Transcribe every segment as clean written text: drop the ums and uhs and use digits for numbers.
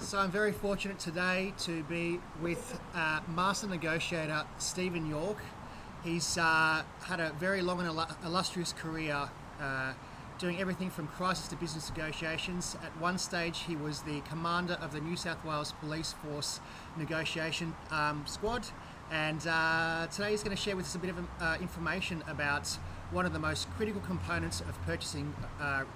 So I'm very fortunate today to be with Master Negotiator Stephen York. He's had a very long and illustrious career doing everything from crisis to business negotiations. At one stage he was the commander of the New South Wales Police Force Negotiation Squad, and today he's going to share with us a bit of information about one of the most critical components of purchasing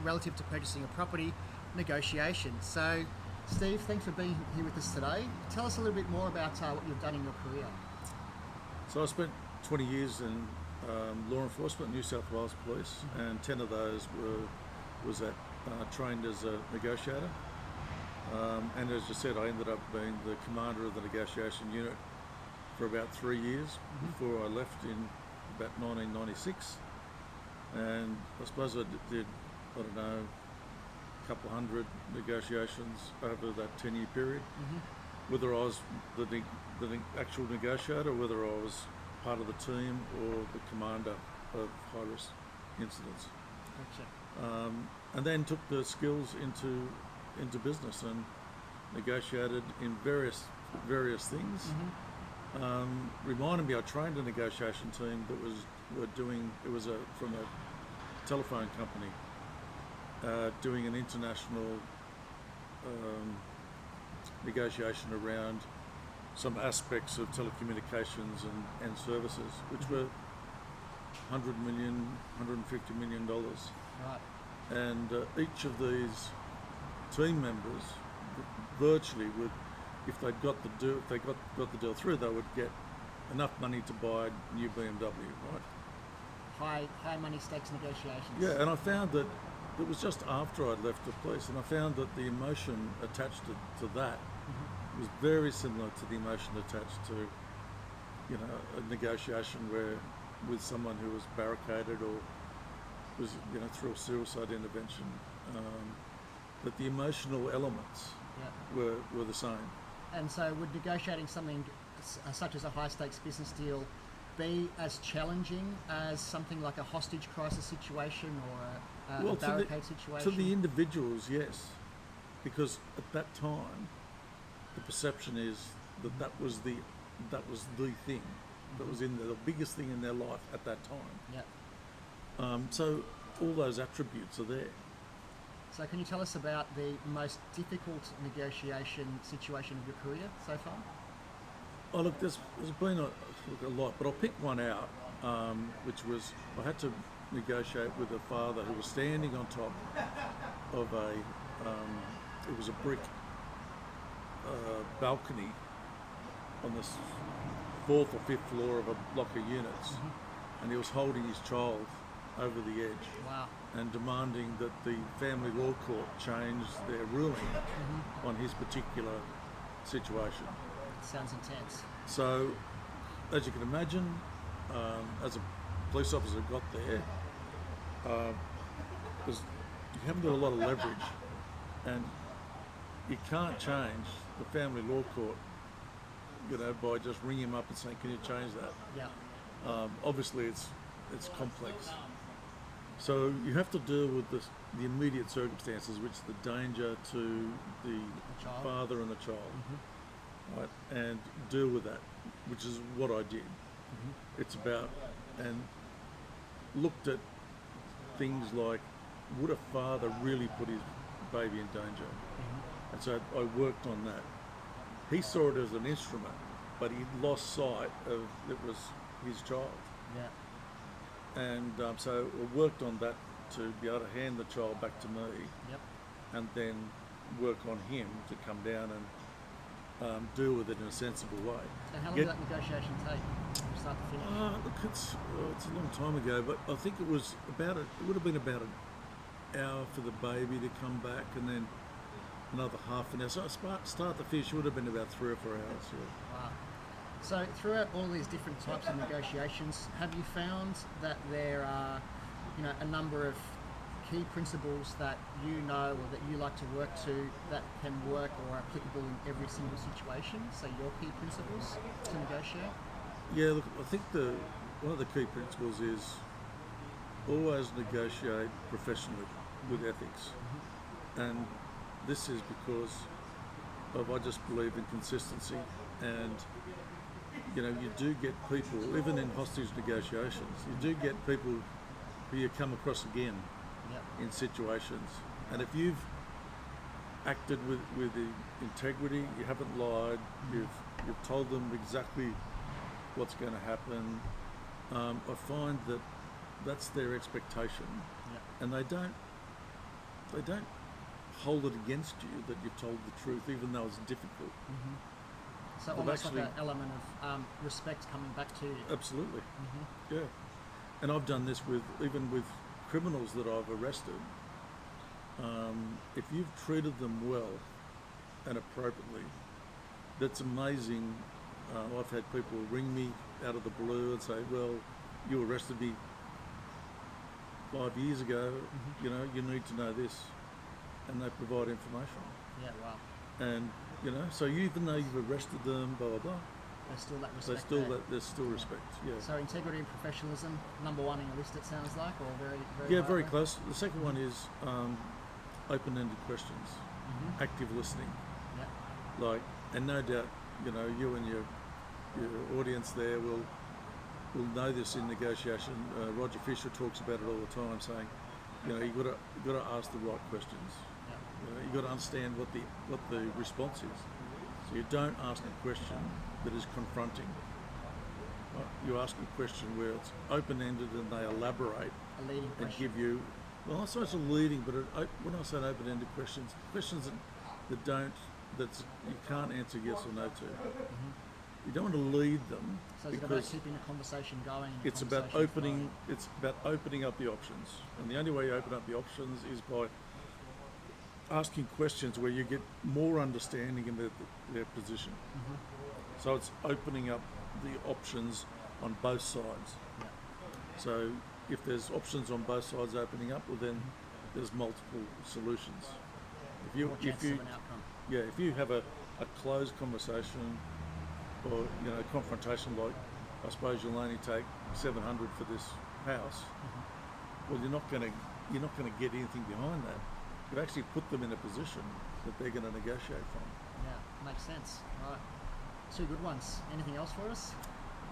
relative to purchasing a property, negotiation. So Steve, thanks for being here with us today. Tell us a little bit more about what you've done in your career. So I spent 20 years in law enforcement, New South Wales Police, and 10 of those was trained as a negotiator. And as you said, I ended up being the commander of the negotiation unit for about 3 years before I left in about 1996. And I suppose I did, I don't know, a couple hundred negotiations over that 10-year period. Whether I was the actual negotiator, whether I was part of the team or the commander of high-risk incidents. Gotcha. And then took the skills into business and negotiated in various things. Reminded me, I trained a negotiation team that was from a telephone company, doing an international negotiation around some aspects of telecommunications and services, which were $100 million, $150 million. Right. And each of these team members virtually would, if they got the deal through, they would get enough money to buy a new BMW, right? High money stakes negotiations. Yeah, and I found that it was just after I'd left the police, and I found that the emotion attached to that was very similar to the emotion attached to, a negotiation with someone who was barricaded or was, through a suicide intervention. That the emotional elements were the same. And so would negotiating something such as a high stakes business deal be as challenging as something like a hostage crisis situation or a barricade situation? To the individuals, yes, because at that time the perception is that was the thing that was the biggest thing in their life at that time. Yeah. So all those attributes are there. So can you tell us about the most difficult negotiation situation of your career so far? Oh look, there's been a lot, but I'll pick one out, which was I had to negotiate with a father who was standing on top of it was a brick balcony on the 4th or 5th floor of a block of units, and he was holding his child over the edge. Wow. And demanding that the family law court change their ruling on his particular situation. Sounds intense. So, as you can imagine, as a police officer got there, because you haven't got a lot of leverage, and you can't change the family law court, by just ringing him up and saying, "Can you change that?" Yeah. Obviously, it's complex. So you have to deal with the immediate circumstances, which is the danger to the father and the child, right? And deal with that, which is what I did. It's about, and looked at things like, would a father really put his baby in danger? And so I worked on that. He saw it as an instrument, but he lost sight of it was his child. Yeah. And so I worked on that to be able to hand the child back to me, and then work on him to come down and deal with it in a sensible way. And how long did that negotiation take from start to finish? Look, it's a long time ago, but I think it would have been about an hour for the baby to come back, and then another half an hour. So start to finish would have been about 3 or 4 hours. Yeah. Wow. So throughout all these different types of negotiations, have you found that there are, a number of key principles that or that you like to work to that can work or are applicable in every single situation? So your key principles to negotiate? Yeah, look, I think one of the key principles is always negotiate professionally with ethics. And this is because I just believe in consistency, and you do get people, even in hostage negotiations, you do get people who you come across again Yep. in situations, and if you've acted with the integrity, you haven't lied, you've told them exactly what's going to happen. I find that that's their expectation, Yep. and they don't hold it against you that you've told the truth, even though it's difficult. So They've almost actually- like an element of respect coming back to you. Absolutely, yeah. And I've done this even with criminals that I've arrested. If you've treated them well and appropriately, that's amazing. I've had people ring me out of the blue and say, "Well, you arrested me 5 years ago. You need to know this," and they provide information. Yeah, wow. And so even though you've arrested them, blah blah blah, There's still that there's respect still there. there's still respect. Yeah. So integrity and professionalism, number one in your list, it sounds like, or very, very Yeah, high very there? close. The second one is open-ended questions, active listening. Yeah. And no doubt, you and your audience there will know this in negotiation. Roger Fisher talks about it all the time, saying, you got to ask the right questions. Yeah. You got to understand what the response is. So you don't ask a question that is confronting. You ask a question where it's open-ended and they elaborate A leading and question. give you, well, not so much a leading, but when I say open-ended questions that you can't answer yes or no to. You don't want to lead them, So it's about because keeping the conversation going. And the it's about conversation opening up the options, and the only way you open up the options is by asking questions where you get more understanding in their position. So it's opening up the options on both sides. Yeah. So if there's options on both sides opening up, well then there's multiple solutions. More chances of an outcome. If you have a closed conversation or confrontation, like I suppose you'll only take $700 for this house, well you're not going to get anything behind that. You actually put them in a position that they're going to negotiate from. Yeah, makes sense. Right. Two good ones. Anything else for us?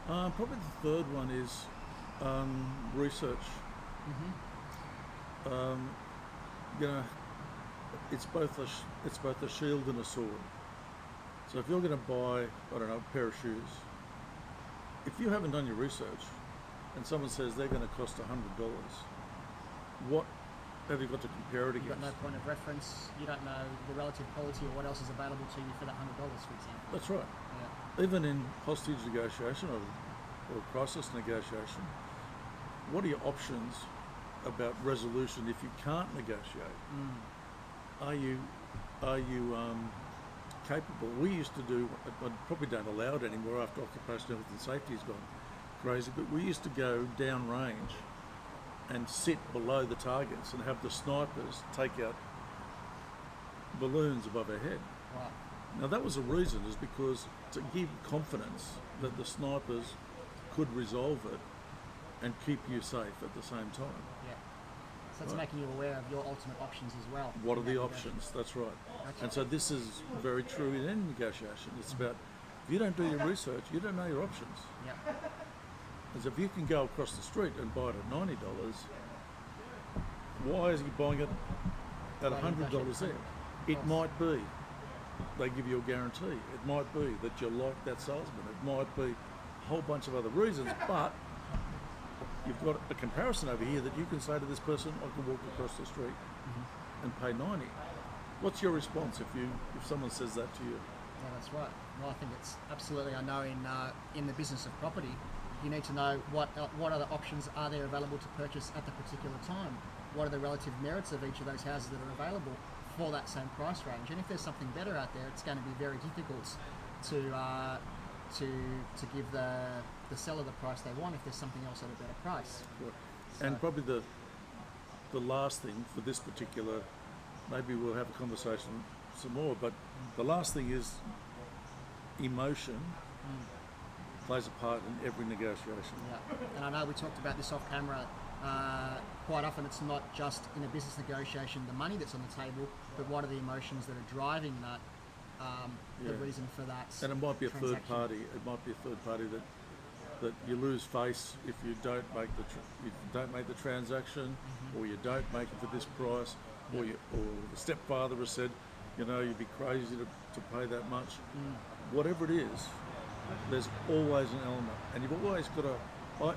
Probably the third one is research. It's both a shield and a sword. So if you're going to buy, I don't know, a pair of shoes, if you haven't done your research and someone says they're going to cost $100, what have you got to compare it You've got against? no point of reference. You don't know the relative quality or what else is available to you for that $100, for example. That's right. Yeah. Even in hostage negotiation or crisis negotiation, what are your options about resolution if you can't negotiate? Are you capable? We used to do, I probably don't allow it anymore after occupational health and safety has gone crazy, but we used to go down range and sit below the targets and have the snipers take out balloons above our head. Right. Now that was a reason, is because to give confidence that the snipers could resolve it and keep you safe at the same time. Yeah. So it's Right. making you aware of your ultimate options as well. What are in the that options? That's right. Gotcha. And so this is very true in any negotiation. It's about, if you don't do your research, you don't know your options. Yeah. And so if you can go across the street and buy it at $90, why is he buying it at Why $100 there? It course. might be they give you a guarantee. It might be that you like that salesman. It might be a whole bunch of other reasons, but you've got a comparison over here that you can say to this person, I can walk across the street and pay 90. What's your response if someone says that to you? Yeah, that's right. Well, I think it's absolutely. I know in the business of property, you need to know what other options are there available to purchase at the particular time. What are the relative merits of each of those houses that are available for that same price range? And if there's something better out there, it's going to be very difficult to give the seller the price they want if there's something else at a better price. And So- probably the last thing for this particular, maybe we'll have a conversation some more, but the last thing is emotion plays a part in every negotiation. Yeah, and I know we talked about this off camera. Quite often it's not just in a business negotiation the money that's on the table, but what are the emotions that are driving that the Yeah. reason for that. And it might be a third transaction. party. It might be a third party that you lose face if you don't make the transaction, or you don't make it for this price, or the stepfather has said, you'd be crazy to pay that much. Whatever it is, there's always an element, and you've always got to,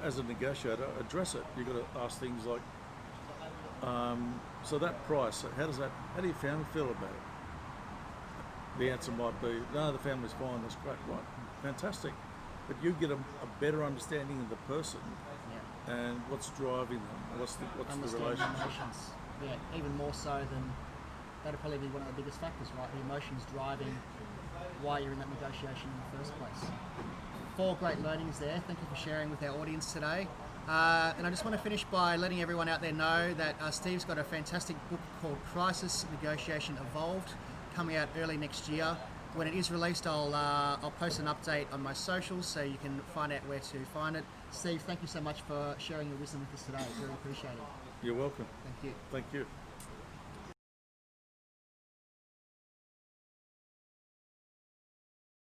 as a negotiator, address it. You've got to ask things like, so that price, how do your family feel about it? The answer might be, no, the family's fine, that's great, right, fantastic. But you get a better understanding of the person and what's driving them, what's the relationship. Emotions. Yeah, even more so than, that'd probably be one of the biggest factors, right? The emotions driving why you're in that negotiation in the first place. 4 great learnings there. Thank you for sharing with our audience today. And I just want to finish by letting everyone out there know that Steve's got a fantastic book called Crisis Negotiation Evolved, coming out early next year. When it is released, I'll post an update on my socials so you can find out where to find it. Steve, thank you so much for sharing your wisdom with us today. Really appreciate it. You're welcome. Thank you. Thank you.